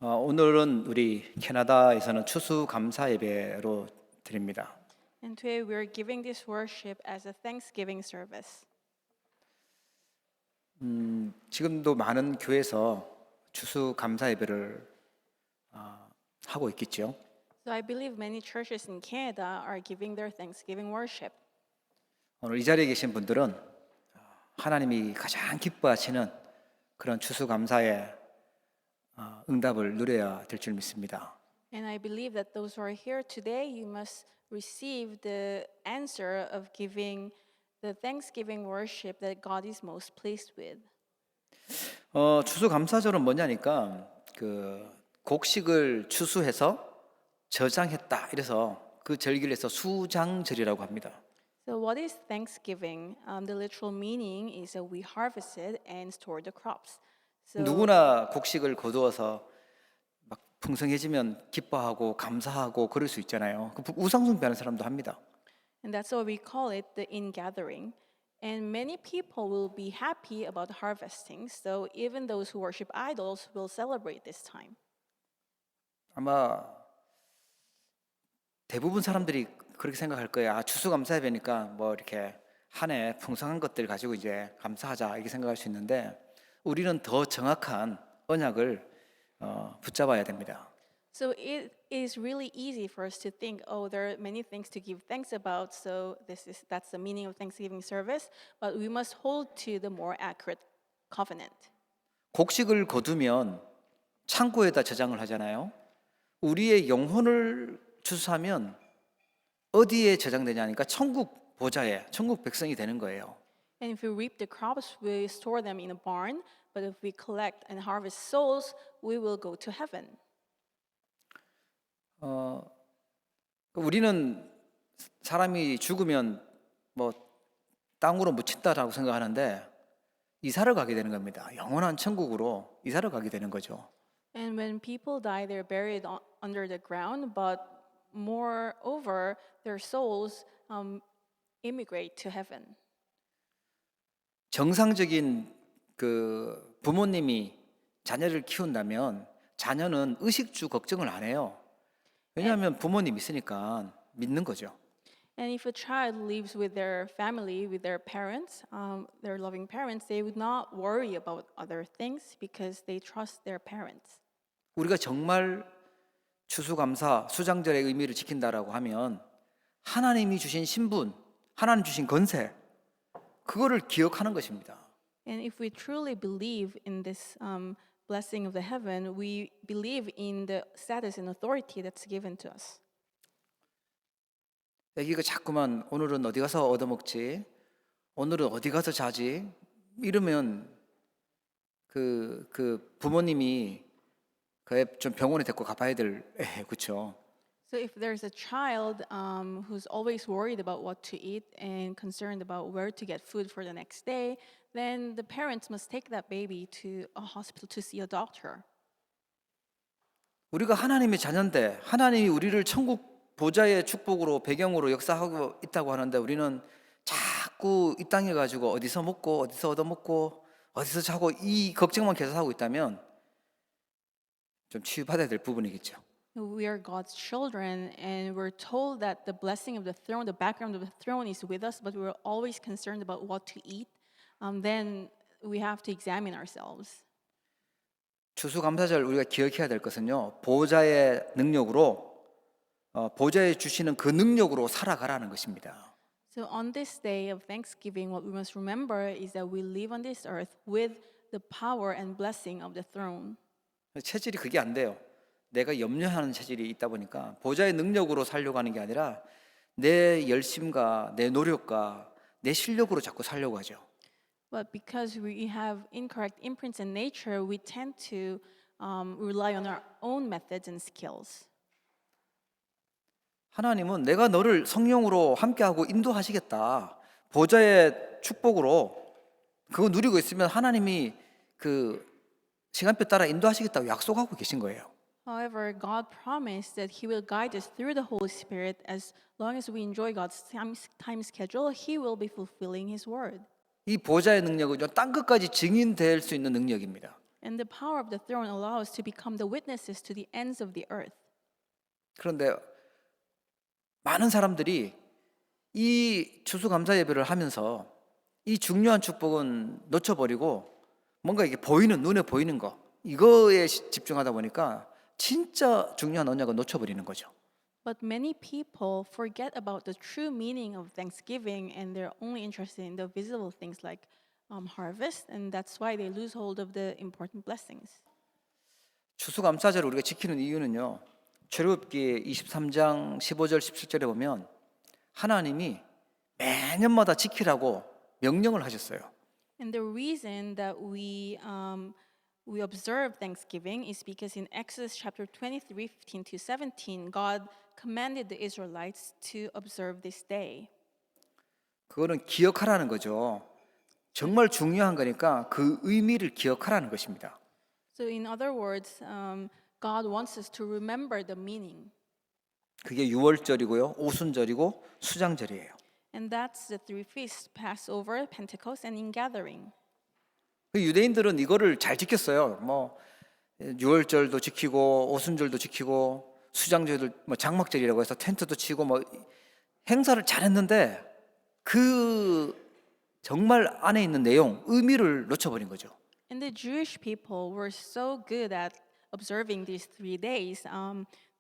오늘은 우리 캐나다에서는 추수감사 예배로 드립니다. And today we are giving this worship as a Thanksgiving service. 지금도 많은 교회에서 추수감사 예배를 하고 있겠죠. So I believe many churches in Canada are giving their Thanksgiving worship. 오늘 이 자리에 계신 분들은 하나님이 가장 기뻐하시는 그런 추수감사의 응답을 누려야 될 줄 믿습니다. And I believe that those who are here today, you must receive the answer of giving the Thanksgiving worship that God is most pleased with. 추수감사절은 뭐냐니까 그 곡식을 추수해서 저장했다 이래서 그 절기를 해서 수장절이라고 합니다. So what is Thanksgiving? The literal meaning is that we harvested and stored the crops. So 누구나 곡식을 거두어서 막 풍성해지면 기뻐하고 감사하고 그럴 수 있잖아요. 그 우상숭배하는 사람도 합니다. And that's why we call it the ingathering. And many people will be happy about harvesting. So even those who worship idols will celebrate this time. 아마 대부분 사람들이 그렇게 생각할 거예요. 추수감사예배니까 뭐 이렇게 한 해 풍성한 것들 가지고 이제 감사하자 이렇게 생각할 수 있는데 우리는 더 정확한 언약을 붙잡아야 됩니다. So it is really easy for us to think, oh, there are many things to give thanks about. So that's the meaning of Thanksgiving service. But we must hold to the more accurate covenant. 곡식을 거두면 창고에다 저장을 하잖아요. 우리의 영혼을 추수하면 어디에 저장되냐니까 천국 보좌에 천국 백성이 되는 거예요. And if we reap the crops, we store them in a barn. But if we collect and harvest souls, we will go to heaven. 우리는 사람이 죽으면 뭐 땅으로 묻힌다라고 생각하는데 이사를 가게 되는 겁니다. 영원한 천국으로 이사를 가게 되는 거죠. And when people die, they're buried under the ground. But moreover, their souls immigrate to heaven. 정상적인 그 부모님이 자녀를 키운다면 자녀는 의식주 걱정을 안 해요. 왜냐하면 부모님 있으니까 믿는 거죠. And if a child lives with their family, with their parents, their loving parents, they would not worry about other things because they trust their parents. 우리가 정말 추수감사 수장절의 의미를 지킨다라고 하면 하나님이 주신 신분, 하나님 주신 권세 그거를 기억하는 것입니다. And if we truly believe in this blessing of the heaven, we believe in the status and authority that's given to us. 애기가 자꾸만 오늘은 어디 가서 얻어먹지? 오늘은 어디 가서 자지? 이러면 그 부모님이 그 좀 병원에 데리고 가봐야 될 그렇죠. So if there's a child who's always worried about what to eat and concerned about where to get food for the next day, then the parents must take that baby to a hospital to see a doctor. 우리가 하나님의 자녀인데 하나님이 우리를 천국 보좌의 축복으로 배경으로 역사하고 있다고 하는데 우리는 자꾸 이 땅에 가지고 어디서 먹고 어디서 얻어먹고 어디서 자고 이 걱정만 계속 하고 있다면 좀 치유받아야 될 부분이겠죠. We are God's children, and we're told that the blessing of the throne, the background of the throne is with us, but we're always concerned about what to eat. Then we have to examine ourselves. 추수감사절 우리가 기억해야 될 것은요. 보좌의 능력으로 보좌에 주시는 그 능력으로 살아가라는 것입니다. So on this day of Thanksgiving, what we must remember is that we live on this earth with the power and blessing of the throne. 체질이 그게 안 돼요. 내가 염려하는 체질이 있다 보니까 보좌의 능력으로 살려고 하는 게 아니라 내 열심과 내 노력과 내 실력으로 자꾸 살려고 하죠. But because we have incorrect imprints in nature, we tend to rely on our own methods and skills. 하나님은 내가 너를 성령으로 함께하고 인도하시겠다. 보좌의 축복으로 그거 누리고 있으면 하나님이 그 시간표 따라 인도하시겠다고 약속하고 계신 거예요. However, God promised that He will guide us through the Holy Spirit. As long as we enjoy God's time schedule, He will be fulfilling His word. 이 보좌의 능력은요, 땅 끝까지 증인될 수 있는 능력입니다. And the power of the throne allows us to become the witnesses to the ends of the earth. 그런데 많은 사람들이 이 추수감사 예배를 하면서 이 중요한 축복은 놓쳐버리고 뭔가 이게 보이는 눈에 보이는 거 이거에 집중하다 보니까 진짜 중요한 언약을 놓쳐버리는 거죠. But many people forget about the true meaning of Thanksgiving and they're only interested in the visible things like harvest, and that's why they lose hold of the important blessings. 추수감사절을 우리가 지키는 이유는요. 출애굽기 23장 15절 17절에 보면 하나님이 매년마다 지키라고 명령을 하셨어요. And the reason that we observe Thanksgiving is because in Exodus chapter 23, 15 to 17, God commanded the Israelites to observe this day. 그거는 기억하라는 거죠. 정말 중요한 거니까 그 의미를 기억하라는 것입니다. So in other words, God wants us to remember the meaning. 그게 유월절이고요, 오순절이고 수장절이에요. And that's the three feasts, Passover, Pentecost, and Ingathering. 그 유대인들은 이거를 잘 지켰어요. 뭐 유월절도 지키고 오순절도 지키고 수장절도 뭐 장막절이라고 해서 텐트도 치고 뭐 행사를 잘했는데 그 정말 안에 있는 내용, 의미를 놓쳐버린 거죠. And the Jewish people were so good at observing these 3 days.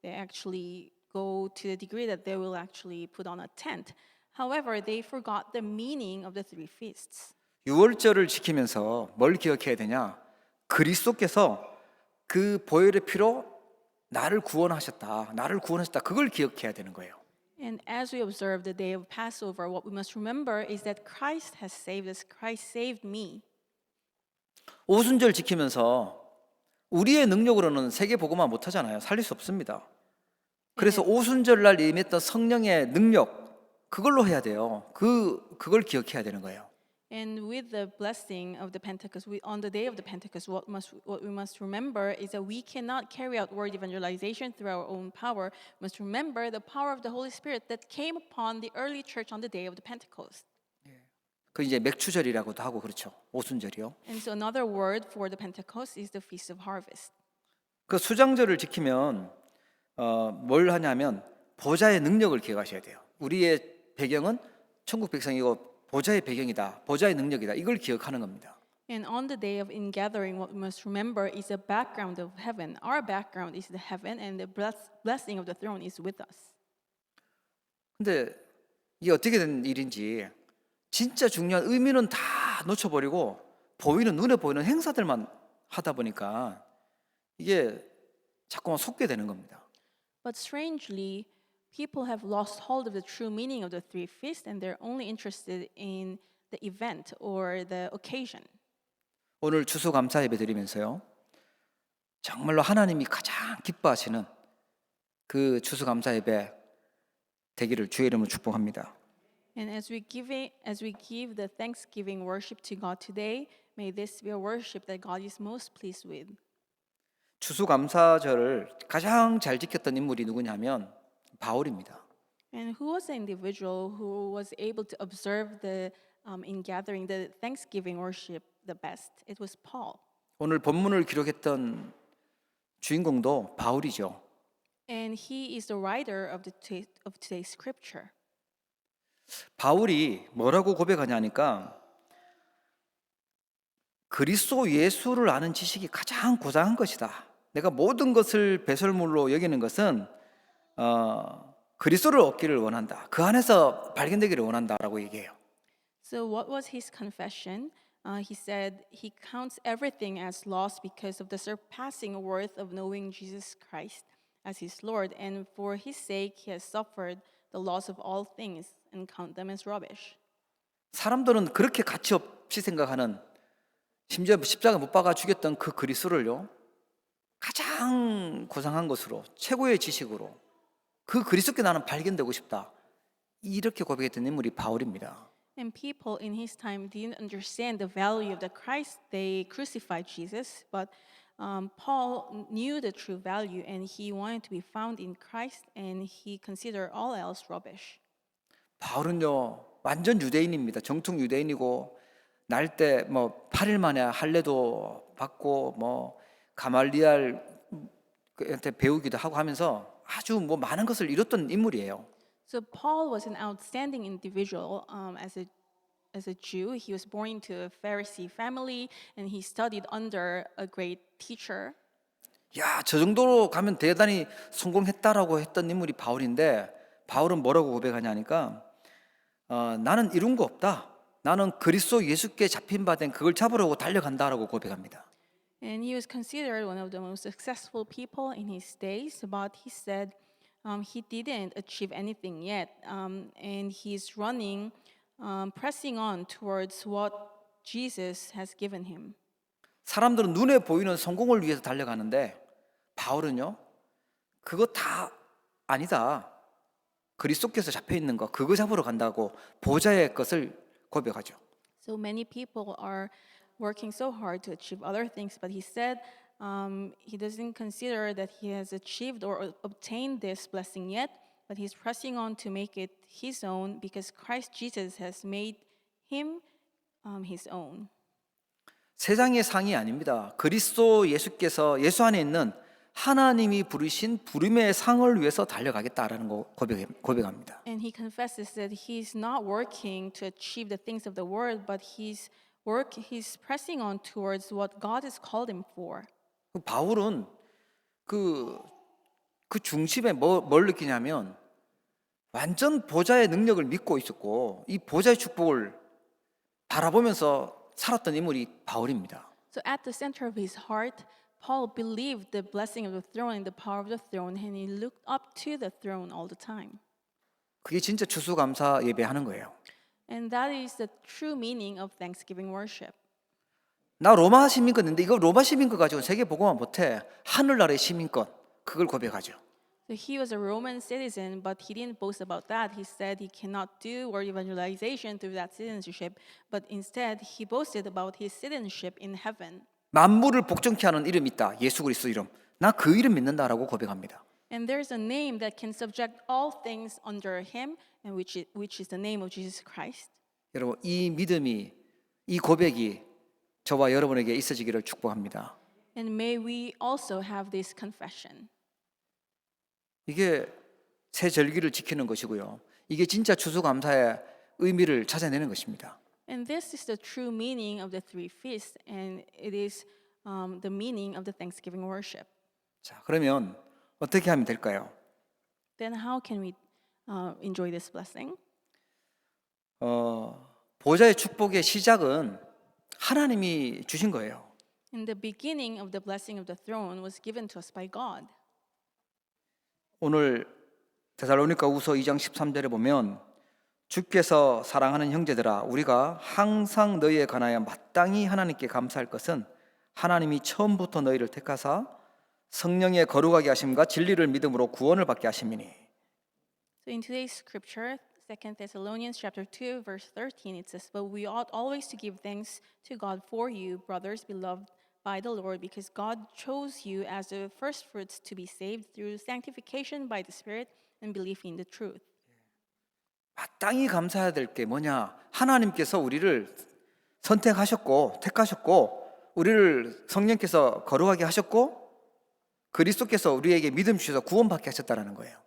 They actually go to the degree that they will actually put on a tent. However, they forgot the meaning of the 3 feasts. 유월절을 지키면서 뭘 기억해야 되냐? 그리스도께서 그 보혈의 피로 나를 구원하셨다. 나를 구원하셨다. 그걸 기억해야 되는 거예요. And as we observe the day of Passover, what we must remember is that Christ has saved us. Christ saved me. 오순절 지키면서 우리의 능력으로는 세계 복음화 못 하잖아요. 살릴 수 없습니다. 그래서 오순절 날 임했던 성령의 능력 그걸로 해야 돼요. 그걸 기억해야 되는 거예요. And with the blessing of the Pentecost, on the day of the Pentecost, what we must remember is that we cannot carry out word evangelization through our own power. We must remember the power of the Holy Spirit that came upon the early church on the day of the Pentecost. 그 이제 맥추절이라고도 하고 그렇죠. 오순절이요. And so another word for the Pentecost is the Feast of Harvest. 그 수장절을 지키면 뭘 하냐면 보좌의 능력을 기억하셔야 돼요. 우리의 배경은 천국 백성이고 보좌의 배경이다. 보좌의 능력이다. 이걸 기억하는 겁니다. And on the day of ingathering, what we must remember is the background of heaven. Our background is the heaven, and the blessing of the throne is with us. 근데 이게 어떻게 된 일인지 진짜 중요한 의미는 다 놓쳐버리고 보이는 눈에 보이는 행사들만 하다 보니까 이게 자꾸만 속게 되는 겁니다. But strangely, people have lost hold of the true meaning of the 3 feasts, and they're only interested in the event or the occasion. 오늘 추수감사 예배 드리면서요. 정말로 하나님이 가장 기뻐하시는 그 추수감사 예배 되기를 주의 이름으로 축복합니다. And as we give the Thanksgiving worship to God today, may this be a worship that God is most pleased with. 추수감사절을 가장 잘 지켰던 인물이 누구냐면 바울입니다. And who was the individual who was able to observe the ingathering, the Thanksgiving worship the best? It was Paul. 오늘 본문을 기록했던 주인공도 바울이죠. And he is the writer of today's scripture. 바울이 뭐라고 고백하냐니까 그리스도 예수를 아는 지식이 가장 고상한 것이다. 내가 모든 것을 배설물로 여기는 것은 그리스도를 얻기를 원한다. 그 안에서 발견되기를 원한다라고 얘기해요. So what was his confession? He said he counts everything as loss because of the surpassing worth of knowing Jesus Christ as his Lord, and for his sake he has suffered the loss of all things and count them as rubbish. 사람들은 그렇게 가치 없이 생각하는 심지어 십자가 못 박아 죽였던 그 그리스도를요. 가장 고상한 것으로 최고의 지식으로 그 그리스도께 나는 발견되고 싶다. 이렇게 고백했던 인물이 바울입니다. And people in his time didn't understand the value of the Christ. They crucified Jesus, but Paul knew the true value, and he wanted to be found in Christ, and he considered all else rubbish. 바울은요 완전 유대인입니다. 정통 유대인이고 날 때 뭐 8일 만에 할례도 받고 뭐 가말리알한테 배우기도 하고 하면서 아주 뭐 많은 것을 이뤘던 인물이에요. So Paul was an outstanding individual as a Jew. He was born into a Pharisee family and he studied under a great teacher. 야, 저 정도로 가면 대단히 성공했다라고 했던 인물이 바울인데 바울은 뭐라고 고백하냐니까 나는 이룬 거 없다. 나는 그리스도 예수께 잡힌 바 된 그걸 잡으려고 달려간다라고 고백합니다. And he was considered one of the most successful people in his days, but he said he didn't achieve anything yet. And he's running, pressing on towards what Jesus has given him. 사람들은 눈에 보이는 성공을 위해서 달려가는데 바울은요, 그거 다 아니다. 그리스도께서 잡혀 있는 거 그거 잡으러 간다고 보좌의 것을 고백하죠. So many people are working so hard to achieve other things, but he said he doesn't consider that he has achieved or obtained this blessing yet, but he's pressing on to make it his own because Christ Jesus has made him his own. 세상의 상이 아닙니다. 그리스도 예수께서 예수 안에 있는 하나님이 부르신 부름의 상을 위해서 달려가겠다라는 거 고백합니다. And he confesses that he's not working to achieve the things of the world, but he's pressing on towards what God has called him for. 바울은 그 중심에 뭘 느끼냐면 완전 보좌의 능력을 믿고 있었고 이 보좌의 축복을 바라보면서 살았던 인물이 바울입니다. So at the center of his heart, Paul believed the blessing of the throne and the power of the throne, and he looked up to the throne all the time. 그게 진짜 추수감사 예배하는 거예요. And that is the true meaning of Thanksgiving worship. 나 로마 시민권인데 이거 로마 시민권 가지고 세계 복음화 못해. 하늘나라의 시민권 그걸 고백하죠. So he was a Roman citizen, but he didn't boast about that. He said he cannot do world evangelization through that citizenship, but instead he boasted about his citizenship in heaven. 만물을 복종케 하는 이름이 있다. 예수 그리스도 이름. 나 그 이름 믿는다라고 고백합니다. And there's a name that can subject all things under him, and which is the name of Jesus Christ. 여러분 이 믿음이 이 고백이 저와 여러분에게 있어지기를 축복합니다. And may we also have this confession. 이게 새 절기를 지키는 것이고요. 이게 진짜 추수감사의 의미를 찾아내는 것입니다. And this is the true meaning of the three feasts, and it is the meaning of the Thanksgiving worship. 자, 그러면 어떻게 하면 될까요? Then how can we enjoy this blessing? 보좌의 축복의 시작은 하나님이 주신 거예요. And the beginning of the blessing of the throne was given to us by God. 오늘 데살로니가후서 2장 13절에 보면 주께서 사랑하는 형제들아 우리가 항상 너희에 관하여 마땅히 하나님께 감사할 것은 하나님이 처음부터 너희를 택하사 성령의 거룩하게 하심과 진리를 믿음으로 구원을 받게 하심이니. So in today's scripture, 2 Thessalonians chapter 2 verse 13, it says, "But we ought always to give thanks to God for you, brothers beloved by the Lord, because God chose you as the first fruits to be saved through sanctification by the Spirit and belief in the truth." 마땅히 감사해야 될 게 뭐냐? 하나님께서 우리를 선택하셨고 택하셨고 우리를 성령께서 거룩하게 하셨고 그리스도께서 우리에게 믿음 주셔서 구원받게 하셨다라는 거예요.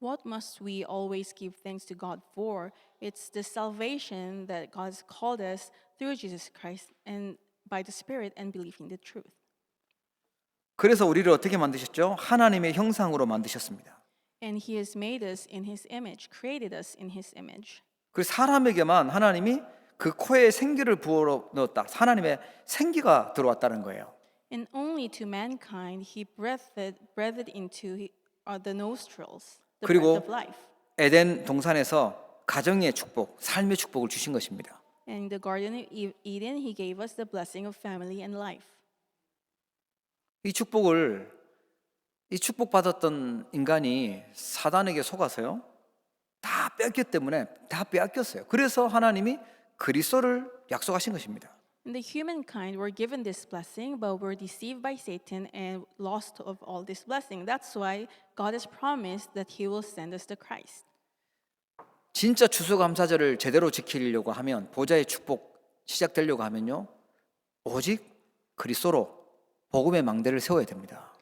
What must we always give thanks to God for? It's the salvation that God has called us through Jesus Christ and by the Spirit and belief in the truth. 그래서 우리를 어떻게 만드셨죠? 하나님의 형상으로 만드셨습니다. And He has made us in His image, created us in His image. 그 사람에게만 하나님이 그 코에 생기를 부어 넣었다. 하나님의 생기가 들어왔다는 거예요. And only to mankind He breathed into the nostrils, the 그리고 breath of life. 에덴 동산에서 가정의 축복, 삶의 축복을 주신 것입니다. And in the Garden of Eden, He gave us the blessing of family and life. 이 축복받았던 인간이 사단에게 속아서요. 다 뺏겼기 때문에 다 빼앗겼어요. 그래서 하나님이 그리스도를 약속하신 것입니다. And the humankind were given this blessing, but were deceived by Satan and lost of all this blessing. That's why God has promised that He will send us the Christ. 진짜 추수감사절을 제대로 지키려고 하면 보좌의 축복 시작되려고 하면요. 오직 그리스도로 복음의 망대를 세워야 됩니다.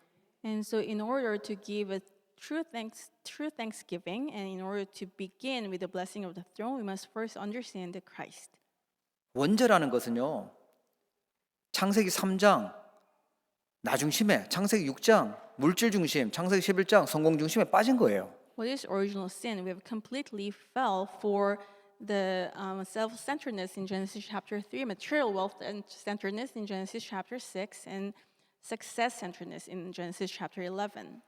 And so, in order to give a true thanksgiving, and in order to begin with the blessing of the throne, we must first understand the Christ. 원죄라는 것은요, 창세기 3장 나 중심에, 창세기 6장 물질 중심, 창세기 11장 성공 중심에 빠진 거예요. What is original sin? We have completely fell for the self-centeredness in Genesis chapter 3, material wealth and centeredness in Genesis chapter 6, and success-centeredness in Genesis chapter 11.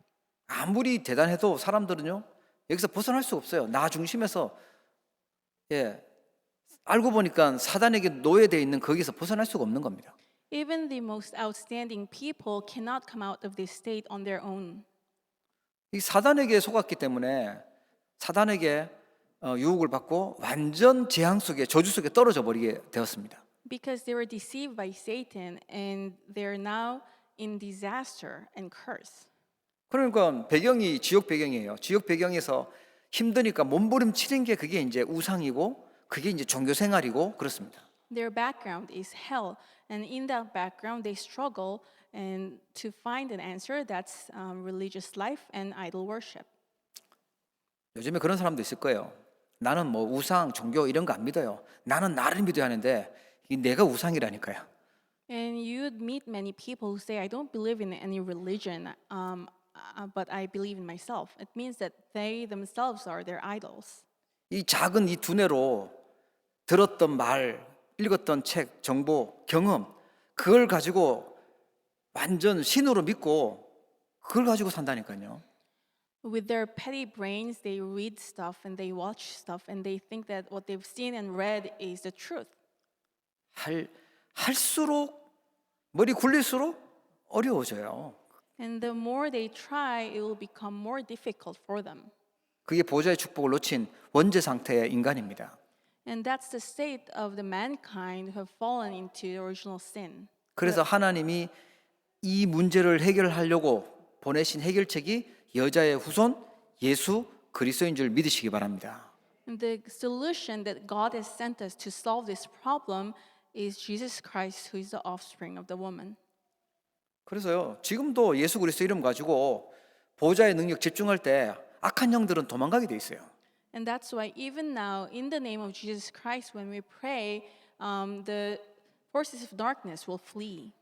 아무리 대단해도 사람들은요, 여기서 벗어날 수 없어요. 나 중심에서, 알고 보니까 사단에게 노예되어 있는 거기서 벗어날 수가 없는 겁니다. Even the most outstanding people cannot come out of this state on their own. 이 사단에게 속았기 때문에 사단에게 유혹을 받고 완전 재앙 속에, 저주 속에 떨어져 버리게 되었습니다. Because they were deceived by Satan and they're now in disaster and curse. 그러니까 배경이 지역 배경이에요. 지역 배경에서 힘드니까 몸부림치는 게 그게 이제 우상이고 그게 이제 종교 생활이고 그렇습니다. Their background is hell, and in that background they struggle and to find an answer that's religious life and idol worship. 요즘에 그런 사람도 있을 거예요. 나는 뭐 우상, 종교 이런 거 안 믿어요. 나는 나를 믿어야 하는데 이 내가 우상이라니까요. And you'd meet many people who say, "I don't believe in any religion, but I believe in myself." It means that they themselves are their idols. 이 작은 이 두뇌로 들었던 말, 읽었던 책, 정보, 경험 그걸 가지고 완전 신으로 믿고 그걸 가지고 산다니까요. With their petty brains, they read stuff and they watch stuff and they think that what they've seen and read is the truth. 할수록 머리 굴릴수록 어려워져요. And the more they try, it will become more difficult for them. 그게 보좌의 축복을 놓친 원죄 상태의 인간입니다. And that's the state of the mankind who have fallen into the original sin. 그래서 하나님이 이 문제를 해결하려고 보내신 해결책이 여자의 후손 예수 그리스도인 줄 믿으시기 바랍니다. And the solution that God has sent us to solve this problem is Jesus Christ, who is the offspring of the woman. 그래서요, 지금도 예수 그리스도 이름 가지고 보좌의 능력 집중할 때 악한 영들은 도망가게 돼 있어요. And that's why even now, in the name of Jesus Christ, when we pray, the forces of darkness will flee.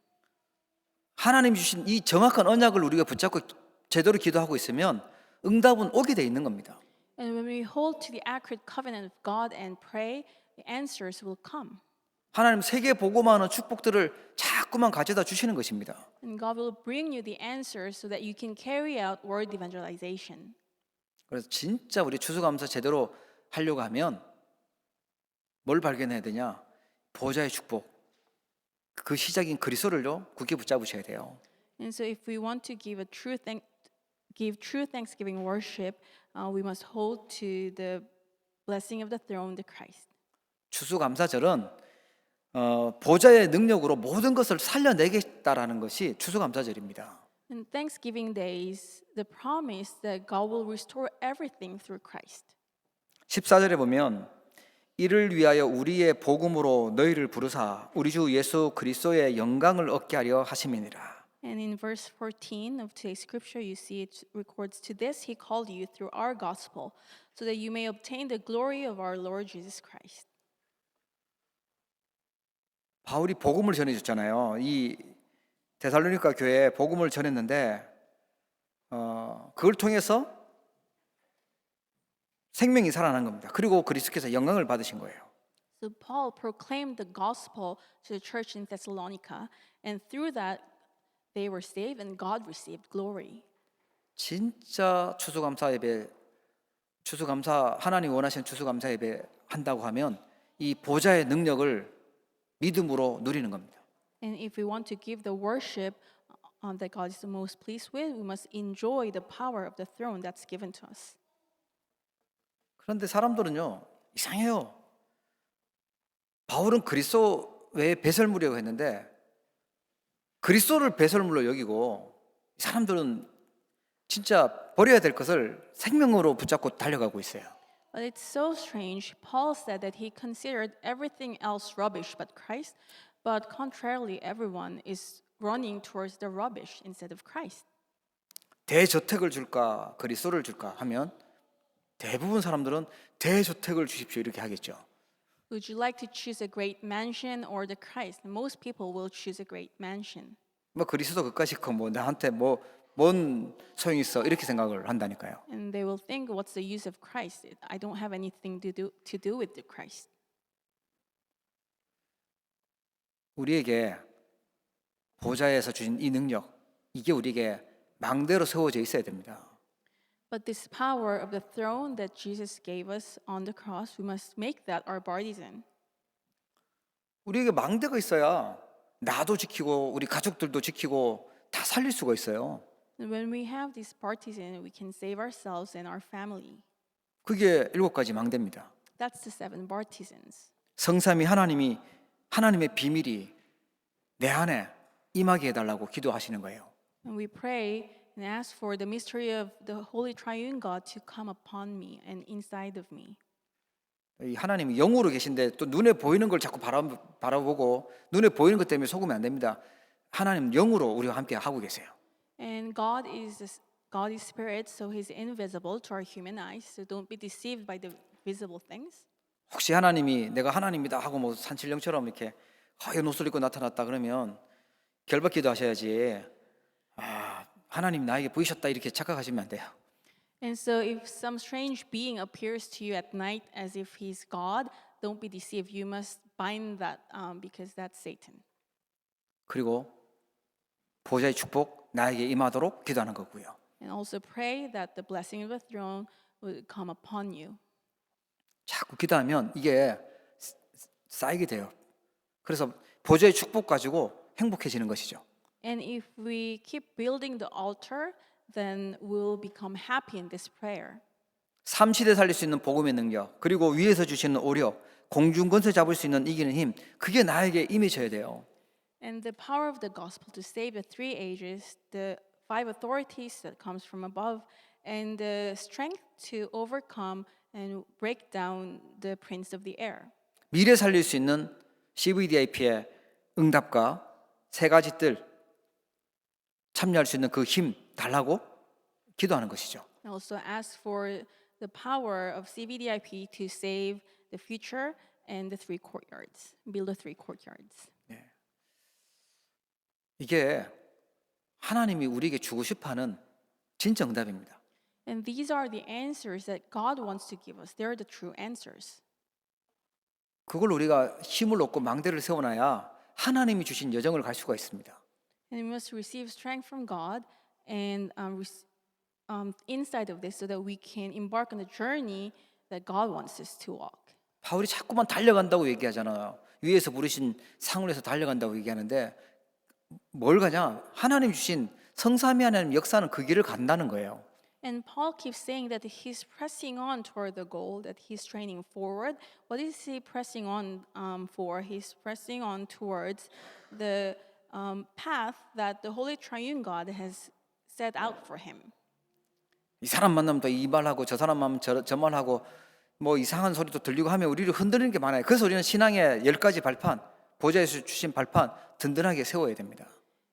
하나님 주신 이 정확한 언약을 우리가 붙잡고 제대로 기도하고 있으면 응답은 오게 돼 있는 겁니다. And when we hold to the accurate covenant of God and pray, the answers will come. 하나님 세계 복음하는 축복들을 자꾸만 가져다 주시는 것입니다. And God will bring you the answers so that you can carry out word evangelization. 그래서 진짜 우리 추수감사 제대로 하려고 하면 뭘 발견해야 되냐? 보좌의 축복. 그 시작인 그리스도를요 굳게 붙잡으셔야 돼요. And so if we want to give true thanksgiving worship, we must hold to the blessing of the throne, the Christ. 추수감사절은 보좌의 능력으로 모든 것을 살려내겠다라는 것이 추수감사절입니다. And Thanksgiving days, the promise that God will restore everything through Christ. 14절에 보면 이를 위하여 우리의 복음으로 너희를 부르사 우리 주 예수 그리스도의 영광을 얻게 하려 하심이니라. And in verse 14 of today's scripture, you see it records, "To this he called you through our gospel, so that you may obtain the glory of our Lord Jesus Christ." 바울이 복음을 전해줬잖아요. 이 데살로니가 교회에 복음을 전했는데 그걸 통해서 생명이 살아난 겁니다. 그리고 그리스도께서 영광을 받으신 거예요. So Paul proclaimed the gospel to the church in Thessalonica, and through that they were saved and God received glory. 진짜 추수감사 예배, 추수감사 하나님 원하시는 추수감사 예배 한다고 하면 이 보좌의 능력을 믿음으로 누리는 겁니다. And if we want to give the worship that God is the most pleased with, we must enjoy the power of the throne that's given to us. 그런데 사람들은요 이상해요. 바울은 그리스도 외에 배설물이라고 했는데 그리스도를 배설물로 여기고 사람들은 진짜 버려야 될 것을 생명으로 붙잡고 달려가고 있어요. But it's so strange. Paul said that he considered everything else rubbish but Christ, But contrarily, everyone is running towards the rubbish instead of Christ. 대저택을 줄까 그리스도를 줄까 하면 대부분 사람들은 대저택을 주십시오 이렇게 하겠죠. Would you like to choose a great mansion or the Christ? Most people will choose a great mansion. 뭐 그리스도 그까짓 거 뭐 나한테 뭐 뭔 소용이 있어 이렇게 생각을 한다니까요. And they will think, what's the use of Christ? I don't have anything to do with the Christ. 우리에게 보좌에서 주신 이 능력 이게 우리에게 망대로 세워져 있어야 됩니다. But this power of the throne that Jesus gave us on the cross, we must make that our partisan. 우리에게 망대가 있어야 나도 지키고 우리 가족들도 지키고 다 살릴 수가 있어요. And when we have this partisan, we can save ourselves and our family. 그게 7가지 망대입니다. That's the 7 partisans. 성삼위 하나님의 비밀이 내 안에 임하게 해달라고 기도하시는 거예요. And we pray and ask for the mystery of the Holy Triune God to come upon me and inside of me. 이 하나님이 영으로 계신데 또 눈에 보이는 걸 자꾸 바라보고 눈에 보이는 것 때문에 속으면 안 됩니다. 하나님 영으로 우리와 함께 하고 계세요. And God is spirit, so He's invisible to our human eyes. So don't be deceived by the visible things. 혹시 하나님이 내가 하나님이다 하고 뭐 산신령처럼 이렇게 하얀 옷을 입고 나타났다 그러면 결박기도 하셔야지. 하나님 나에게 보이셨다 이렇게 착각하시면 안 돼요. And so if some strange being appears to you at night as if he's God, don't be deceived. You must bind that because that's Satan. 그리고 보좌의 축복 나에게 임하도록 기도하는 거고요. And also pray that the blessing of the throne will come upon you. 자꾸 기도하면 이게 쌓이게 돼요. 그래서 보좌의 축복 가지고 행복해지는 것이죠. And if we keep building the altar, then we'll become happy in this prayer. 삼시대 살릴 수 있는 복음의 능력, 그리고 위에서 주시는 오력, 공중 권세 잡을 수 있는 이기는 힘, 그게 나에게 임해져야 돼요. And the power of the gospel to save the 3 ages, the 5 authorities that comes from above, and the strength to overcome and break down the prince of the air. 미래 살릴 수 있는 CVDIP의 응답과 3가지 뜰 참여할 수 있는 그 힘 달라고 기도하는 것이죠. And also ask for the power of CVDIP to save the future and the 3 courtyards, build the 3 courtyards. 이게 하나님이 우리에게 주고 싶어하는 진짜 응답입니다. And these are the answers that God wants to give us. They're the true answers. 그걸 우리가 힘을 얻고 망대를 세워놔야 하나님이 주신 여정을 갈 수가 있습니다. And we must receive strength from God and inside of this so that we can embark on the journey that God wants us to walk. 바울이 자꾸만 달려간다고 얘기하잖아요. 위에서 부르신 상을 해서 달려간다고 얘기하는데 뭘 가냐? 하나님 주신 성삼위 하나님 역사는 그 길을 간다는 거예요. And Paul keeps saying that he's pressing on toward the goal, that he's training forward. What is he pressing on for? He's pressing on towards the path that the Holy Triune God has set out for him. 이 사람 만나면 또 이 말하고 저 사람 만나면 저 말하고 뭐 이상한 소리도 들리고 하면 우리를 흔들리는 게 많아요. 그래서 우리는 신앙의 10가지 발판, 보좌에서 주신 발판 든든하게 세워야 됩니다.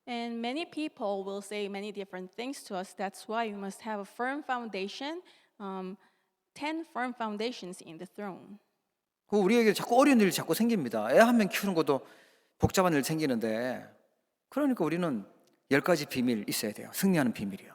And many people will say many different things to us. That's why we must have a firm foundation, 10 firm foundations in the throne. 그 우리에게 자꾸 어려운 일이 자꾸 생깁니다. 애 한 명 키우는 것도 복잡한 일 생기는데 그러니까 우리는 10가지 비밀 있어야 돼요. 승리하는 비밀이요.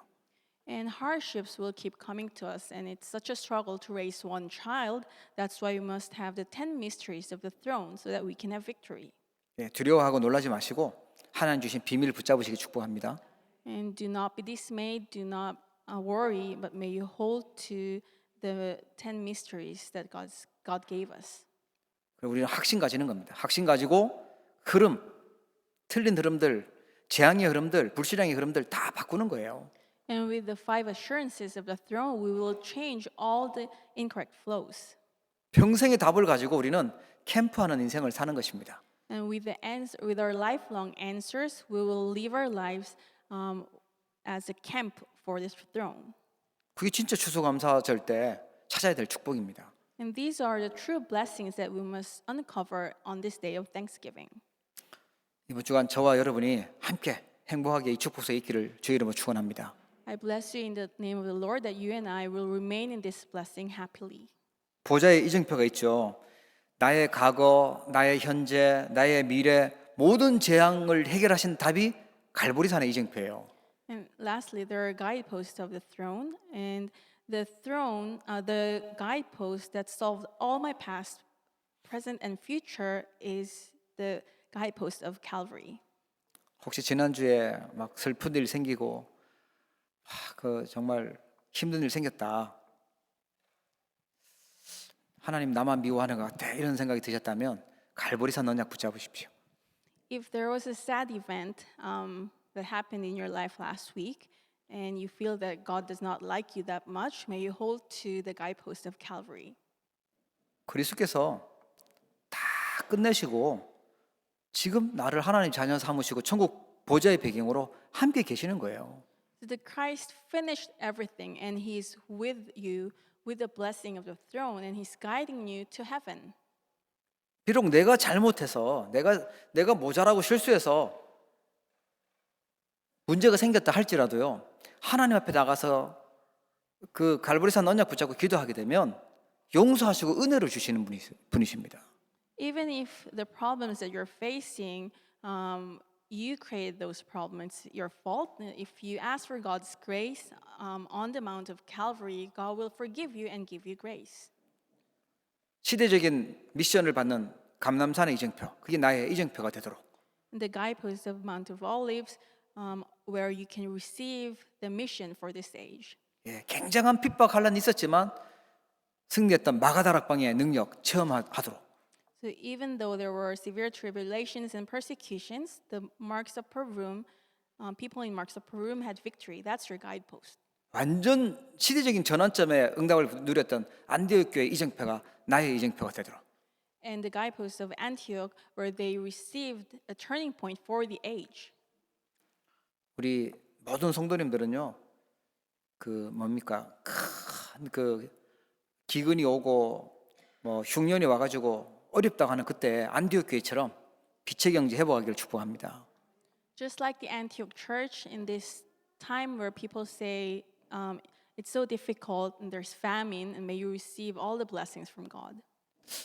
And hardships will keep coming to us, and it's such a struggle to raise one child. That's why we must have the 10 mysteries of the throne so that we can have victory. 네, 두려워하고 놀라지 마시고 하나님 주신 비밀을 붙잡으시기 축복합니다. And do not be dismayed, do not worry, but may you hold to the 10 mysteries that God gave us. 그리고 우리는 확신 가지는 겁니다. 확신 가지고 흐름, 틀린 흐름들, 재앙의 흐름들, 불신앙의 흐름들 다 바꾸는 거예요. And with the 5 assurances of the throne, we will change all the incorrect flows. 평생의 답을 가지고 우리는 캠프하는 인생을 사는 것입니다. And with with our lifelong answers, we will live our lives as a camp for this throne. 그게 진짜 추수감사절 때 찾아야 될 축복입니다. And these are the true blessings that we must uncover on this day of Thanksgiving. 이번 주간 저와 여러분이 함께 행복하게 이 축복 속에 있기를 주의 이름으로 축원합니다. I bless you in the name of the Lord that you and I will remain in this blessing happily. 보좌의 이정표가 있죠. 나의 과거, 나의 현재, 나의 미래 모든 재앙을 해결하신 답이 갈보리산의 이정표예요. And lastly, there are guideposts of the throne, and the guidepost that solved all my past, present, and future is the guidepost of Calvary. 혹시 지난주에 막 슬픈 일 생기고 정말 힘든 일 생겼다. 하나님 나만 미워하는 것 같아. 이런 생각이 드셨다면 갈보리산 언약 붙잡으십시오. If there was a sad event that happened in your life last week, and you feel that God does not like you that much, may you hold to the guidepost of Calvary. 그리스도께서 다 끝내시고 지금 나를 하나님 자녀 삼으시고 천국 보좌의 배경으로 함께 계시는 거예요. So the Christ finished everything, and He's with you with the blessing of the throne, and He's guiding you to heaven. 비록 내가 잘못해서 내가 모자라고 실수해서 문제가 생겼다 할지라도요. 하나님 앞에 나가서 그 갈보리산 언약 붙잡고 기도하게 되면 용서하시고 은혜를 주시는 분이십니다. Even if the problems that you're facing, you created those problems, it's your fault. If you ask for God's grace on the Mount of Calvary, God will forgive you and give you grace. 시대적인 미션을 받는 감람산의 이정표, 그게 나의 이정표가 되도록 And the guidepost of Mount of Olives, where you can receive the mission for this age. 굉장한 핍박 환란이 있었지만 승리했던 마가다락방의 능력 체험하도록 So even though there were severe tribulations and persecutions, the marks of Perum, people in marks of Perum had victory. That's your guidepost. 완전 시대적인 전환점에 응답을 누렸던 안디옥 교회 이정표가 나의 이정표가 되도록 And the guidepost of Antioch, where they received a turning point for the age. 우리 모든 성도님들은요 그 뭡니까 그 기근이 오고 뭐 흉년이 와가지고 어렵다고 하는 그때 안디옥 교회처럼 빛의 경제 회복하기를 축복합니다. Just like the Antioch church in this time where people say it's so difficult and there's famine, and may you receive all the blessings from God.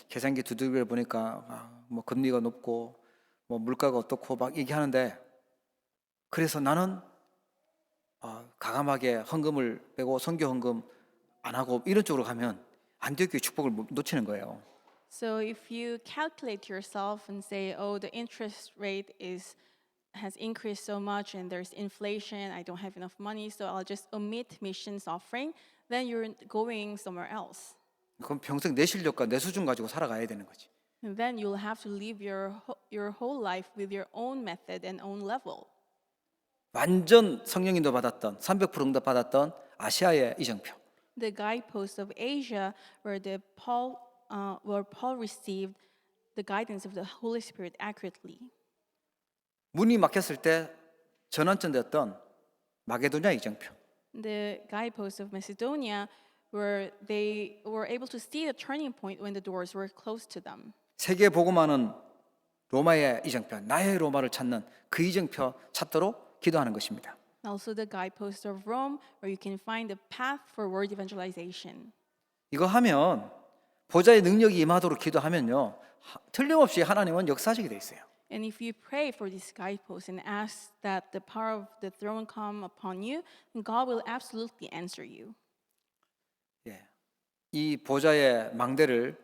계산기 두들겨 보니까 뭐 금리가 높고 뭐 물가가 어떻고 막 얘기하는데 그래서 나는 가감하게 헌금을 빼고 선교 헌금 안 하고 이런 쪽으로 가면 안디옥 교회 축복을 놓치는 거예요. So if you calculate yourself and say, oh, the interest rate has increased so much and there's inflation, I don't have enough money, so I'll just omit missions offering, then you're going somewhere else. 그럼 평생 내 실력과 내 수준 가지고 살아가야 되는 거지. And then you'll have to live your whole life with your own method and own level. 완전 성령인도 받았던 300% 응답 받았던 아시아의 이정표. The guidepost of Asia, where Paul received the guidance of the Holy Spirit accurately. 문이 막혔을 때 전환점 되었던 마게도냐 이정표. The guidepost of Macedonia, where they were able to see the turning point when the doors were closed to them. 세계 복음화는 로마의 이정표, 나의 로마를 찾는 그 이정표 찾도록 기도하는 것입니다. Also the guidepost of Rome, where you can find the path for word evangelization. 이거 하면 보좌의 능력이 임하도록 기도하면요. 틀림없이 하나님은 역사하시게 돼 있어요. And if you pray for this guidepost and ask that the power of the throne come upon you, then God will absolutely answer you. 예. 이 보좌의 망대를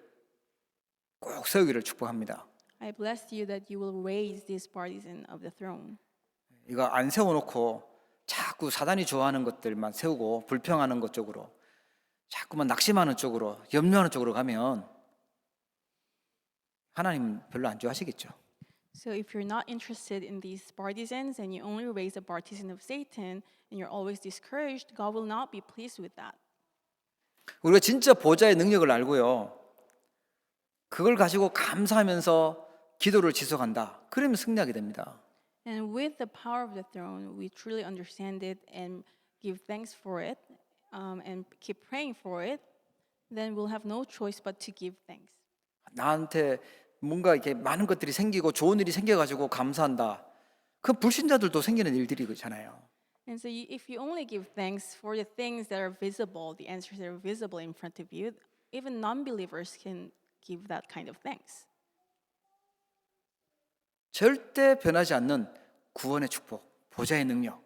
꼭 세우기를 축복합니다. I bless you that you will raise this partisan of the throne. 이거 안 세워놓고 자꾸 사단이 좋아하는 것들만 세우고 불평하는 것 쪽으로 자꾸만 낙심하는 쪽으로 염려하는 쪽으로 가면 하나님 별로 안 좋아하시겠죠. So if you're not interested in these partisans and you only raise a partisan of Satan and you're always discouraged, God will not be pleased with that. 우리가 진짜 보좌의 능력을 알고요. 그걸 가지고 감사하면서 기도를 지속한다. 그러면 승리하게 됩니다. And with the power of the throne, we truly understand it and give thanks for it and keep praying for it, then we'll have no choice but to give thanks. 나한테 뭔가 이렇게 많은 것들이 생기고 좋은 일이 생겨가지고 감사한다. 그 불신자들도 생기는 일들이잖아요. And so, if you only give thanks for the things that are visible, the answers that are visible in front of you, even non-believers can give that kind of thanks. 절대 변하지 않는 구원의 축복, 보좌의 능력,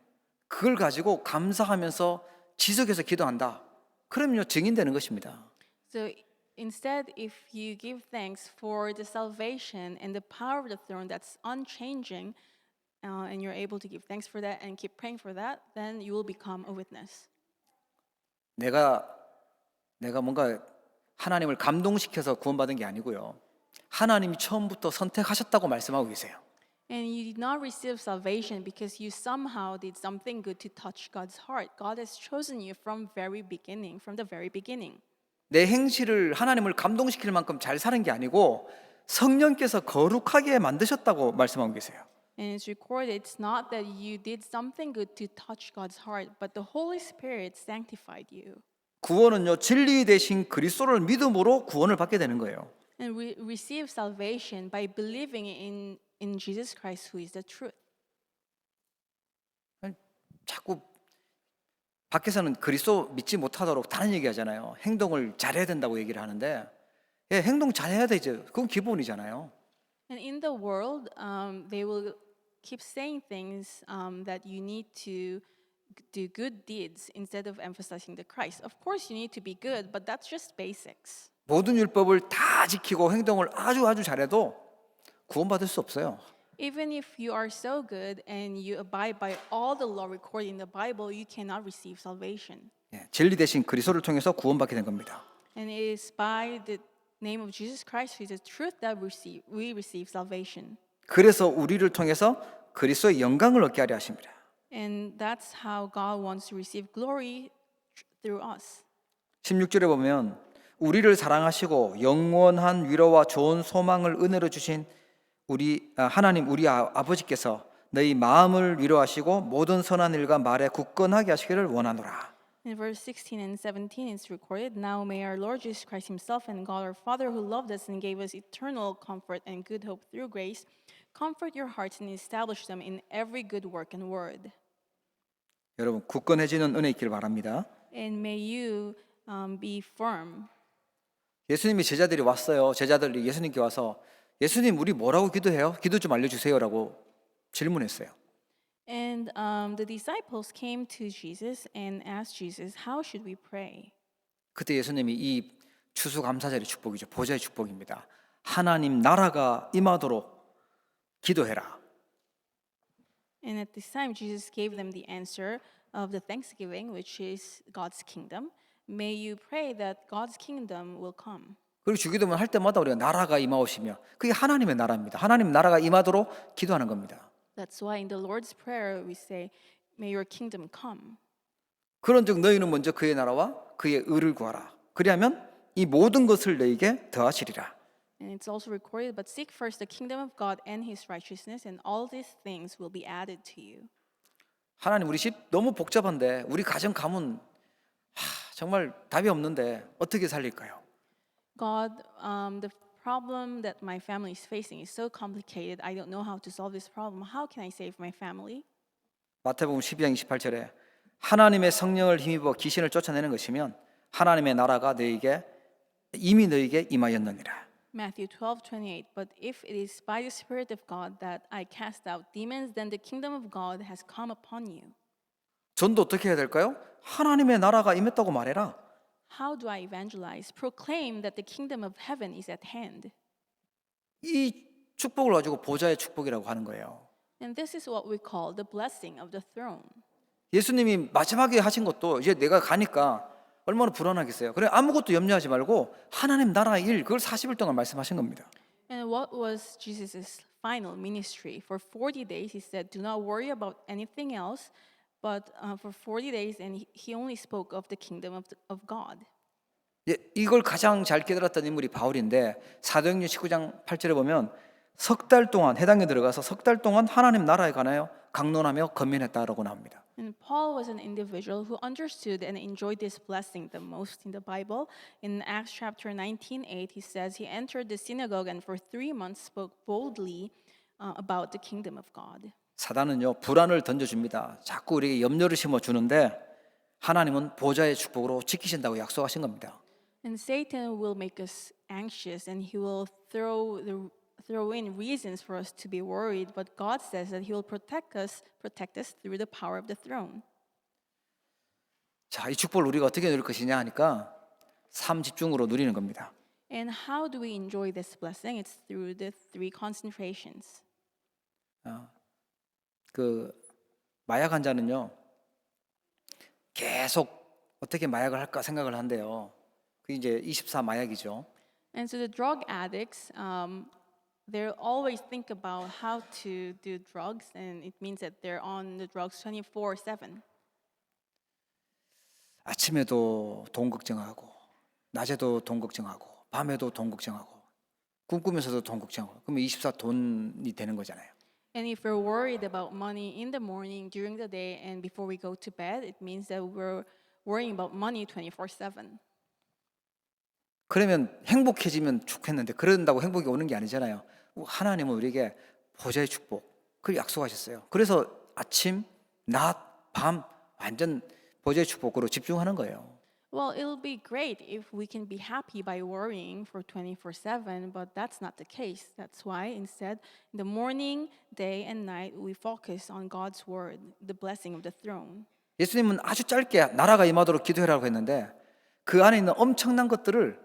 그걸 가지고 감사하면서 지속해서 기도한다. 그럼요, 증인되는 것입니다. So instead, if you give thanks for the salvation and the power of the throne that's unchanging, and you're able to give thanks for that and keep praying for that, then you will become a witness. 내가 뭔가 하나님을 감동시켜서 구원받은 게 아니고요. 하나님이 처음부터 선택하셨다고 말씀하고 계세요. And you did not receive salvation because you somehow did something good to touch God's heart. God has chosen you from the very beginning. 내 행실을 하나님을 감동시킬 만큼 잘 사는 게 아니고 성령께서 거룩하게 만드셨다고 말씀하고 계세요. And it's recorded, it's not that you did something good to touch God's heart, but the Holy Spirit sanctified you. 구원은요, 진리 대신 그리스도를 믿음으로 구원을 받게 되는 거예요. And we receive salvation by believing in Jesus Christ, who is the truth. 자꾸 밖에서는 그리스도 믿지 못하도록 다른 얘기하잖아요. 행동을 잘해야 된다고 얘기를 하는데, 예, 행동 잘해야 되죠. 그건 기본이잖아요. And in the world, they will keep saying things that you need to do good deeds instead of emphasizing the Christ. Of course, you need to be good, but that's just basics. 모든 율법을 다 지키고 행동을 아주 잘해도 구원받을 수 없어요. Even if you are so good and you abide by all the law recorded in the Bible, you cannot receive salvation. 예, 진리 대신 그리스도를 통해서 구원받게 된 겁니다. And it is by the name of Jesus Christ, who is the truth, that we receive salvation. 그래서 우리를 통해서 그리스도의 영광을 얻게 하려 하십니다. And that's how God wants to receive glory through us. 16절에 보면 우리를 사랑하시고 영원한 위로와 좋은 소망을 은혜로 주신 하나님 우리 아버지께서 너희 마음을 위로하시고 모든 선한 일과 말에 굳건하게 하시기를 원하노라. In verse 16 and 17, it's recorded, Now may our Lord Jesus Christ himself and God our Father, who loved us and gave us eternal comfort and good hope through grace, comfort your hearts and establish them in every good work and word. 여러분 굳건해지는 은혜 있기를 바랍니다. And may you be firm. 예수님이 제자들이 왔어요. 제자들이 예수님께 와서 예수님 우리 뭐라고 기도해요? 기도 좀 알려주세요라고 질문했어요. And the disciples came to Jesus and asked Jesus, How should we pray? 그때 예수님이 이 추수감사절의 축복이죠. 보좌의 축복입니다. 하나님 나라가 임하도록 기도해라. And at this time, Jesus gave them the answer of the thanksgiving, which is God's kingdom. May you pray that God's kingdom will come. 그리고 주기도문 할 때마다 우리가 나라가 임하오시며 그게 하나님의 나라입니다. 하나님 나라가 임하도록 기도하는 겁니다. That's why in the Lord's Prayer we say, May your kingdom come. 그런즉 너희는 먼저 그의 나라와 그의 의를 구하라. 그리하면 이 모든 것을 너희에게 더하시리라. And it's also recorded, But seek first the kingdom of God and his righteousness, and all these things will be added to you. 하나님 우리 집 너무 복잡한데 우리 가정 가문 정말 답이 없는데 어떻게 살릴까요? God, the problem that my family is facing is so complicated. I don't know how to solve this problem. How can I save my family? 마태복음 12장 28절에 하나님의 성령을 힘입어 귀신을 쫓아내는 것이면 하나님의 나라가 이미 너희에게 임하였느니라. Matthew 12:28. But if it is by the Spirit of God that I cast out demons, then the kingdom of God has come upon you. 전도 어떻게 해야 될까요? 하나님의 나라가 임했다고 말해라. How do I evangelize? Proclaim that the kingdom of heaven is at hand. 이 축복을 가지고 보좌의 축복이라고 하는 거예요. And this is what we call the blessing of the throne. 예수님이 마지막에 하신 것도 이제 내가 가니까 얼마나 불안하겠어요. 그래 아무것도 염려하지 말고 하나님 나라의 일 그걸 40일 동안 말씀하신 겁니다. And what was Jesus' final ministry? For 40 days he said, do not worry about anything else, but for 40 days and he only spoke of the kingdom of God. 이걸 가장 잘 깨달았던 인물이 바울인데 사도행전 19장 8절에 보면 석 달 동안 해당에 들어가서 석 달 동안 하나님 나라에 관하여 강론하며 건면했다라고 나옵니다. And Paul was an individual who understood and enjoyed this blessing the most in the Bible. In Acts chapter 19:8, he says he entered the synagogue and for 3 months spoke boldly about the kingdom of God. 사단은요 불안을 던져줍니다. 자꾸 우리에게 염려를 심어주는데 하나님은 보좌의 축복으로 지키신다고 약속하신 겁니다. And Satan will make us anxious and he will throw in reasons for us to be worried, but God says that he will protect us through the power of the throne. 자, 이 축복을 우리가 어떻게 누릴 것이냐 하니까 삶 집중으로 누리는 겁니다. And how do we enjoy this blessing? It's through the 3 concentrations. 그 마약 환자는요 계속 어떻게 마약을 할까 생각을 한대요. 그게 이제 24 마약이죠. And so the drug addicts, they always think about how to do drugs, and it means that they're on the drugs 24/7. 아침에도 돈 걱정하고 낮에도 돈 걱정하고 밤에도 돈 걱정하고 꿈꾸면서도 돈 걱정하고 그러면 24 돈이 되는 거잖아요. And if we're worried about money in the morning, during the day, and before we go to bed, it means that we're worrying about money 24/7. 그러면 행복해지면 좋겠는데 그런다고 행복이 오는 게 아니잖아요. 하나님은 우리에게 보좌의 축복 그걸 약속하셨어요. 그래서 아침, 낮, 밤 완전 보좌의 축복으로 집중하는 거예요. Well, it'll be great if we can be happy by worrying for 24/7, but that's not the case. That's why instead, in the morning, day, and night, we focus on God's word, the blessing of the throne. 예수님은 아주 짧게 나라가 임하도록 기도해라고 했는데 그 안에 있는 엄청난 것들을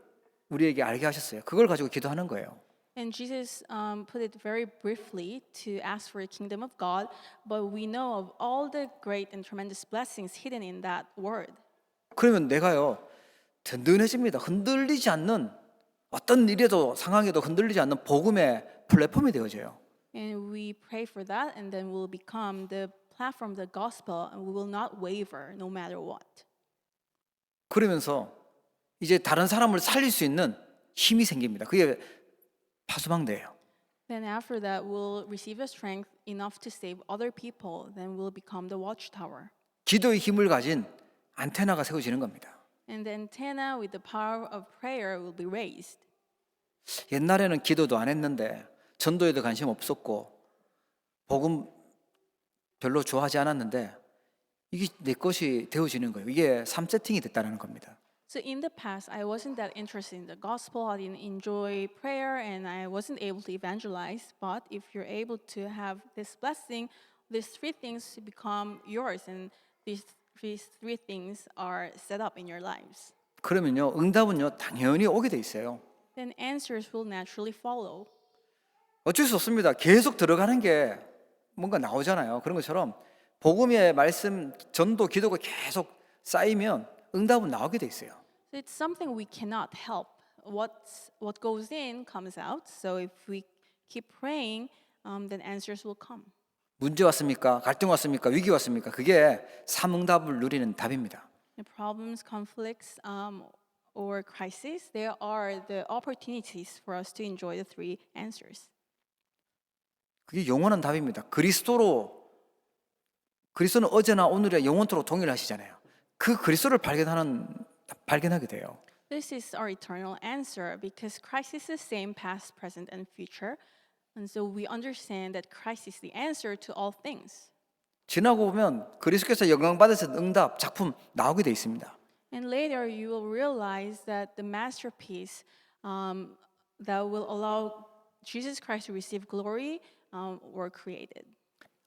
우리에게 알게 하셨어요. 그걸 가지고 기도하는 거예요. And Jesus put it very briefly to ask for the kingdom of God, but we know of all the great and tremendous blessings hidden in that word. 그러면 내가요 든든해집니다. 흔들리지 않는 어떤 일에도 상황에도 흔들리지 않는 복음의 플랫폼이 되어져요. And we pray for that, and then we'll become the platform of the gospel, and we will not waver no matter what. 그러면서 이제 다른 사람을 살릴 수 있는 힘이 생깁니다. 그게 파수망대예요. Then after that, we'll receive the strength enough to save other people. Then we'll become the watchtower. 기도의 힘을 가진 안테나가 세워지는 겁니다. And the antenna with the power of prayer will be raised. 옛날에는 기도도 안 했는데 전도에도 관심 없었고 복음 별로 좋아하지 않았는데 이게 내 것이 되어지는 거예요. 이게 3세팅이 됐다는 겁니다. So in the past, I wasn't that interested in the gospel. I didn't enjoy prayer, and I wasn't able to evangelize. But if you're able to have this blessing, these 3 things become yours, and these 3 things are set up in your lives. 그러면요 응답은요 당연히 오게 돼 있어요. Then answers will naturally follow. 어쩔 수 없습니다. 계속 들어가는 게 뭔가 나오잖아요. 그런 것처럼 복음의 말씀, 전도, 기도가 계속 쌓이면 응답은 나오게 돼 있어요. So it's something we cannot help. What goes in comes out. So if we keep praying, then answers will come. 문제 왔습니까? 갈등 왔습니까? 위기 왔습니까? 그게 삼응답을 누리는 답입니다. The problems, conflicts, or crises, there are the opportunities for us to enjoy the 3 answers. 그게 영원한 답입니다. 그리스도는 어제나 오늘이나 영원토록 동일하시잖아요. 그 그리스도를 발견하게 돼요. This is our eternal answer because Christ is the same past, present, and future. And so we understand that Christ is the answer to all things. 지나고 보면 그리스도께서 영광 받으신 응답 작품 나오게 돼 있습니다. And later you will realize that the masterpiece that will allow Jesus Christ to receive glory were created.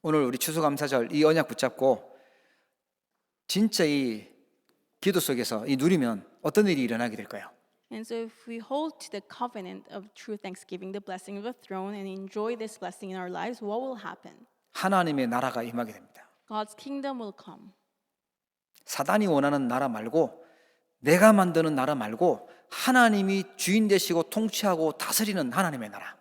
오늘 우리 추수감사절 이 언약 붙잡고 진짜 이 기도 속에서 이 누리면 어떤 일이 일어나게 될까요? And so if we hold to the covenant of true thanksgiving, the blessing of the throne, and enjoy this blessing in our lives, what will happen? 하나님의 나라가 임하게 됩니다. God's kingdom will come. 사단이 원하는 나라 말고 내가 만드는 나라 말고 하나님이 주인 되시고 통치하고 다스리는 하나님의 나라.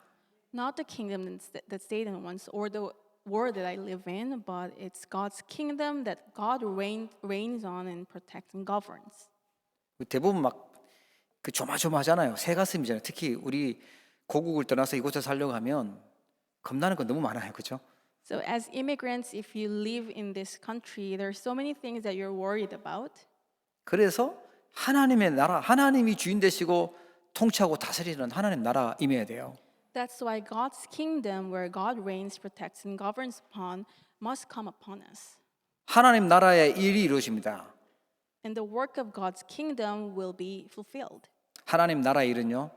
Not the kingdom that Satan wants or the world that I live in, but it's God's kingdom that God reigns on and protects and governs. 대부분 막 그 조마조마하잖아요. 새 가슴이잖아요. 특히 우리 고국을 떠나서 이곳에 살려고 하면 겁나는 건 너무 많아요, 그렇죠? So as immigrants, if you live in this country, there are so many things that you're worried about. 그래서 하나님의 나라, 하나님이 주인 되시고 통치하고 다스리는 하나님 나라 임해야 돼요. That's why God's kingdom, where God reigns, protects, and governs upon, must come upon us. 하나님 나라의 일이 이루어집니다. And the work of God's kingdom will be fulfilled. 하나님 나라의 일은요,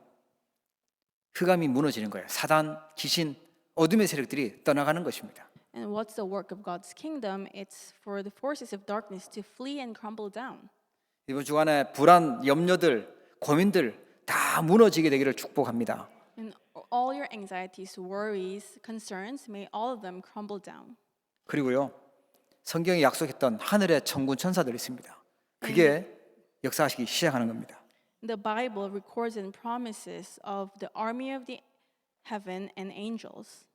흑암이 무너지는 거예요. 사단, 귀신, 어둠의 세력들이 떠나가는 것입니다. And what's the work of God's kingdom? It's for the forces of darkness to flee and crumble down. 이번 주간에 불안, 염려들, 고민들 다 무너지게 되기를 축복합니다. And all your anxieties, worries, concerns, may all of them crumble down. 그리고요, 성경이 약속했던 하늘의 천군 천사들이 있습니다. 그게 역사하시기 시작하는 겁니다. The Bible records and promises of the army of the heaven and angels.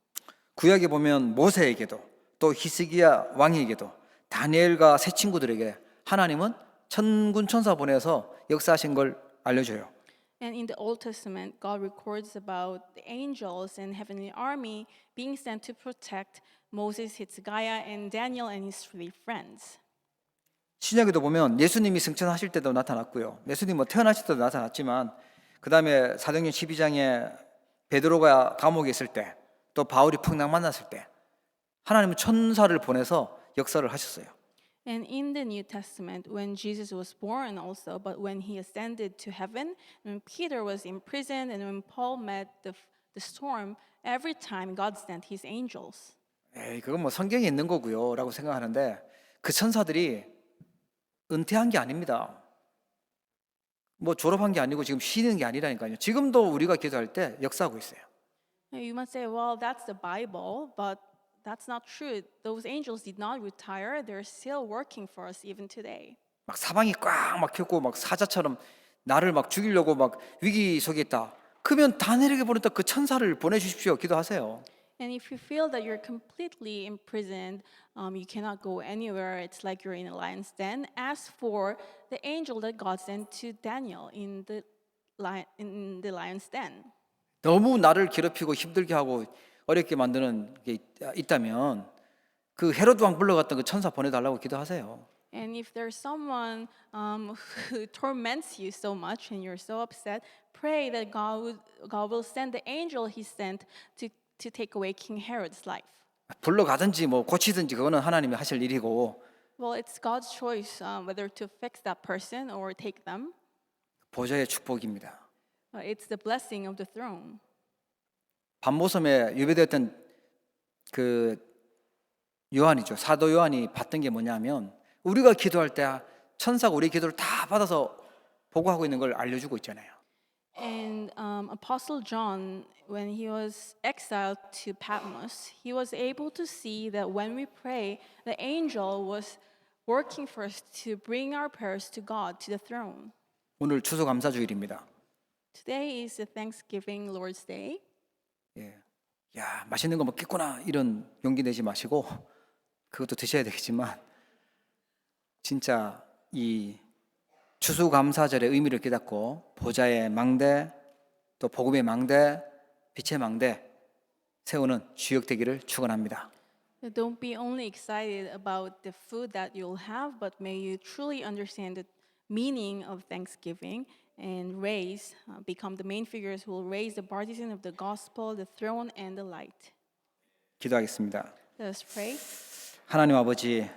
구약에 보면 모세에게도 또 히스기야 왕에게도 다니엘과 세 친구들에게 하나님은 천군 천사 보내서 역사하신 걸 알려줘요. And in the Old Testament, God records about the angels and heavenly army being sent to protect Moses, Hezekiah, and Daniel and his three friends. 신약에도 보면 예수님이 승천하실 때도 나타났고요. 예수님 태어나실 때도 나타났지만 그 다음에 사도행전 12장에 베드로가 감옥에 있을 때 또 바울이 풍랑 만났을 때 하나님은 천사를 보내서 역사를 하셨어요. And in the New Testament, when Jesus was born also, but when he ascended to heaven, when Peter was imprisoned, and when Paul met the storm, every time God sent his angels. 에이, 그건 뭐 성경에 있는 거고요 라고 생각하는데 그 천사들이 은퇴한 게 아닙니다. 뭐 졸업한 게 아니고 지금 쉬는 게 아니라니까요. 지금도 우리가 기도할 때 역사하고 있어요. Now you might say, well, that's the Bible, but that's not true. Those angels did not retire. They're still working for us even today. 막 사방이 꽉 막혔고 막 사자처럼 나를 막 죽이려고 막 위기 속에 있다. 그러면 다니엘에게 보냈다 그 천사를 보내주십시오. 기도하세요. And if you feel that you're completely imprisoned, you cannot go anywhere, it's like you're in a lion's den, ask for the angel that God sent to Daniel in the lion's den. 너무 나를 괴롭히고 힘들게 하고 어렵게 만드는 게 있다면 그 헤로드 왕 불러갔던 그 천사 보내달라고 기도하세요. And if there's someone who torments you so much and you're so upset, pray that God will send the angel He sent to take away King Herod's life. 불러가든지 뭐 고치든지 그거는 하나님이 하실 일이고 Well, it's God's choice whether to fix that person or take them. 보좌의 축복입니다. It's the blessing of the throne. 반모섬에 유배되었던 그 요한이죠. 사도 요한이 봤던 게 뭐냐면 우리가 기도할 때 천사가 우리 기도를 다 받아서 보고하고 있는 걸 알려주고 있잖아요. And Apostle John, when he was exiled to Patmos, he was able to see that when we pray, the angel was working for us to bring our prayers to God, to the throne. 오늘 추수감사주일입니다. Today is the Thanksgiving Lord's Day. 예. 야, 맛있는 거 먹겠구나 이런 용기 내지 마시고 그것도 드셔야 되겠지만 진짜 이 추수감사절의 의미를 깨닫고 보좌의 망대 또 복음의 망대 빛의 망대 세우는 주역 되기를 축원합니다. Don't be only excited about the food that you'll have, but may you truly understand the meaning of Thanksgiving and become the main figures who will raise the partisan of the gospel, the throne, and the light. 기도하겠습니다. Let us pray. 하나님 아버지,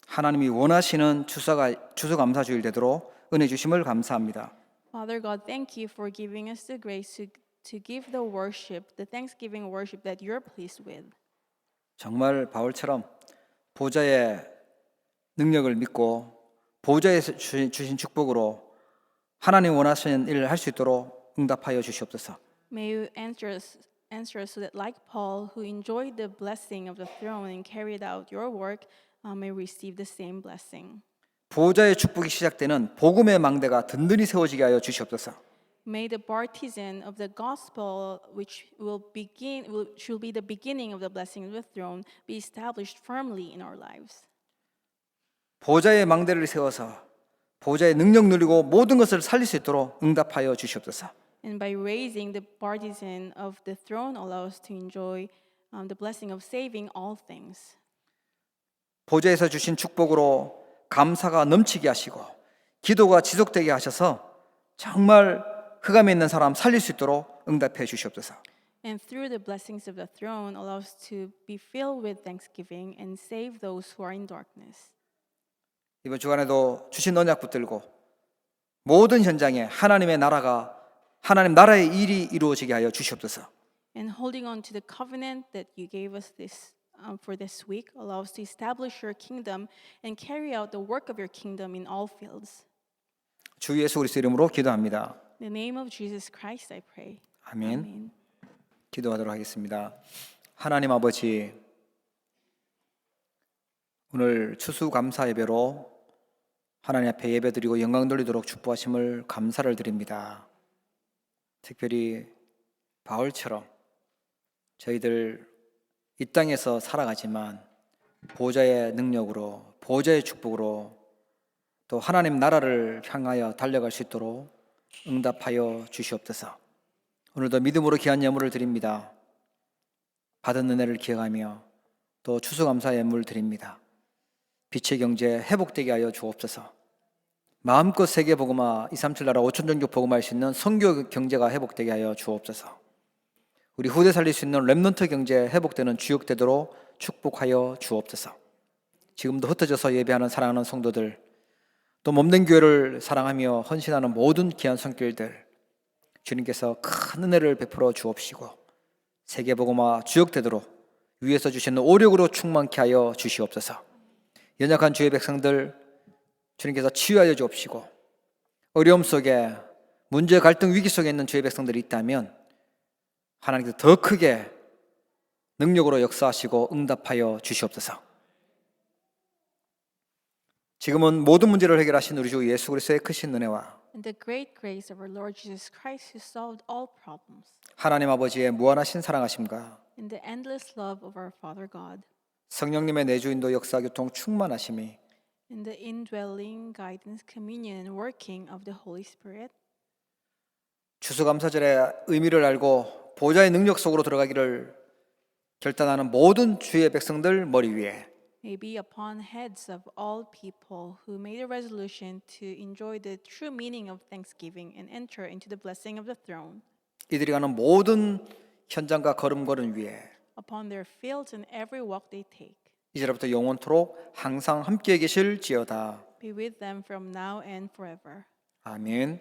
하나님이 원하시는 추수감사주일 되도록 은혜 주심을 감사합니다. Father God, thank you for giving us the grace to give the worship, the Thanksgiving worship that you're pleased with. 정말 바울처럼 보좌의 능력을 믿고 보좌에서 주신 축복으로 하나님 원하시는 일을 할 수 있도록 응답하여 주시옵소서. May you answer us so that like Paul, who enjoyed the blessing of the throne and carried out your work, may receive the same blessing. 보좌의 축복이 시작되는 복음의 망대가 든든히 세워지게 하여 주시옵소서. May the partisan of the gospel, which will be the beginning of the blessing of the throne, be established firmly in our lives. 보좌의 망대를 세워서 보좌의 능력 누리고 모든 것을 살릴 수 있도록 응답하여 주시옵소서. And by raising the partisan of the throne, allow us to enjoy the blessing of saving all things. 보좌에서 주신 축복으로 감사가 넘치게 하시고 기도가 지속되게 하셔서 정말 흑암에 있는 사람 살릴 수 있도록 응답해 주시옵소서. And through the blessings of the throne, allow us to be filled with thanksgiving and save those who are in darkness. 이번 주간에도 주신 언약 붙들고 모든 현장에 하나님의 나라가 하나님 나라의 일이 이루어지게 하여 주시옵소서. And holding on to the covenant that you gave us for this week, allow us to establish your kingdom and carry out the work of your kingdom in all fields. 주 예수 그리스도 이름으로 기도합니다. In the name of Jesus Christ, I pray. 아멘. Amen. 기도하도록 하겠습니다. 하나님 아버지, 오늘 추수감사 예배로 하나님 앞에 예배드리고 영광 돌리도록 축복하심을 감사를 드립니다. 특별히 바울처럼 저희들 이 땅에서 살아가지만 보좌의 능력으로, 보좌의 축복으로 또 하나님 나라를 향하여 달려갈 수 있도록 응답하여 주시옵소서. 오늘도 믿음으로 귀한 예물을 드립니다. 받은 은혜를 기억하며 또 추수감사 예물 드립니다. 빛의 경제 회복되게 하여 주옵소서. 마음껏 세계복음화 237 나라 5천 종교 복음화할 수 있는 선교 경제가 회복되게 하여 주옵소서. 우리 후대 살릴 수 있는 렘넌트 경제 회복되는 주역되도록 축복하여 주옵소서. 지금도 흩어져서 예배하는 사랑하는 성도들, 또 몸된 교회를 사랑하며 헌신하는 모든 귀한 성길들, 주님께서 큰 은혜를 베풀어 주옵시고 세계복음화 주역되도록 위에서 주시는 오력으로 충만케 하여 주시옵소서. 연약한 주의 백성들 주님께서 치유하여 주옵시고 어려움 속에 문제, 갈등, 위기 속에 있는 주의 백성들이 있다면 하나님께서 더 크게 능력으로 역사하시고 응답하여 주시옵소서. 지금은 모든 문제를 해결하신 우리 주 예수 그리스도의 크신 은혜와 And the great grace of our Lord Jesus Christ, who solved all problems, 하나님 아버지의 무한하신 사랑하심과 and the endless love of our Father God, 성령님의 내주인도 역사 교통 충만하심이 and the indwelling guidance, communion, and working of the Holy Spirit 추수감사절의 의미를 알고 보좌의 능력 속으로 들어가기를 결단하는 모든 주의 백성들 머리 위에 may be upon heads of all people who made a resolution to enjoy the true meaning of thanksgiving and enter into the blessing of the throne, 이들이 가는 모든 현장과 걸음걸음 위에 upon their fields and every walk they take. 이제부터 영원토록 항상 함께 계실지어다. Be with them from now and forever. 아멘.